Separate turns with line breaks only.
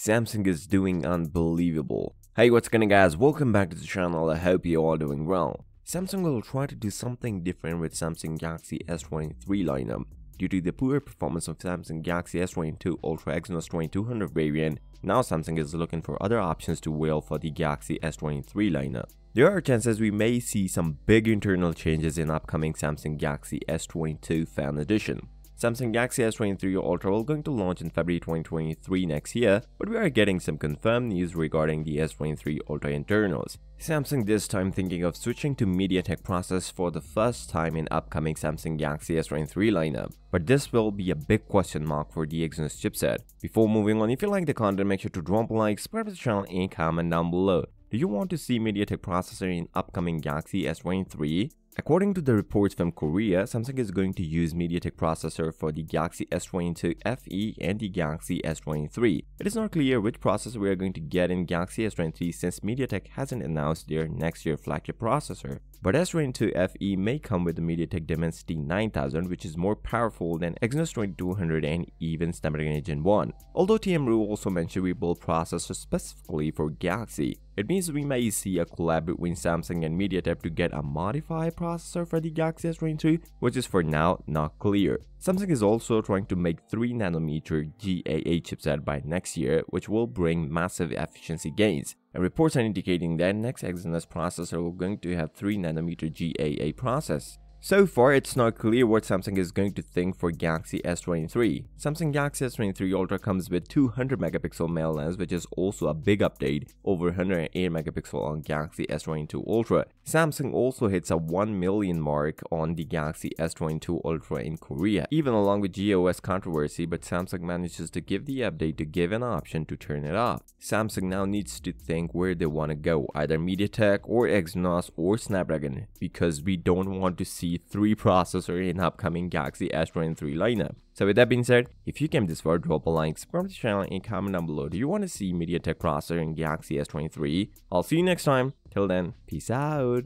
Samsung is doing unbelievable. Hey, what's going on guys, welcome back to the channel. I hope you all doing well. Samsung will try to do something different with Samsung Galaxy S23 lineup. Due to the poor performance of Samsung Galaxy S22 Ultra Exynos 2200 variant, now Samsung is looking for other options to wheel for the Galaxy S23 lineup. There are chances we may see some big internal changes in upcoming Samsung Galaxy S22 Fan Edition. Samsung Galaxy S23 Ultra will going to launch in February 2023 next year, but we are getting some confirmed news regarding the S23 Ultra internals. Samsung this time thinking of switching to MediaTek process for the first time in upcoming Samsung Galaxy S23 lineup, but this will be a big question mark for the Exynos chipset. Before moving on, if you like the content, make sure to drop a like, subscribe to the channel and comment down below. Do you want to see MediaTek processor in upcoming Galaxy S23? According to the reports from Korea, Samsung is going to use MediaTek processor for the Galaxy S22 FE and the Galaxy S23. It is not clear which processor we are going to get in Galaxy S23 since MediaTek hasn't announced their next year flagship processor. But S22 FE may come with the MediaTek Dimensity 9000, which is more powerful than Exynos 2200 and even Snapdragon Gen 1. Although TMRU also mentioned we build processor specifically for Galaxy, it means we may see a collab between Samsung and MediaTek to get a modified processor for the Galaxy S23, which is for now not clear. Samsung is also trying to make 3nm GAA chipset by next year, which will bring massive efficiency gains. And reports are indicating that next Exynos processor will going to have 3nm GAA process. So far, it's not clear what Samsung is going to think for Galaxy S23. Samsung Galaxy S23 Ultra comes with 200MP main lens, which is also a big update over 108MP on Galaxy S22 Ultra. Samsung also hits a 1 million mark on the Galaxy S22 Ultra in Korea, even along with GOS controversy, but Samsung manages to give the update to give an option to turn it off. Samsung now needs to think where they want to go, either MediaTek or Exynos or Snapdragon, because we don't want to see 3 processor in upcoming Galaxy S23 lineup. So with that being said, if you came this far, drop a like, subscribe to the channel and comment down below. Do you want to see MediaTek processor in Galaxy S23? I'll see you next time. Till then, peace out.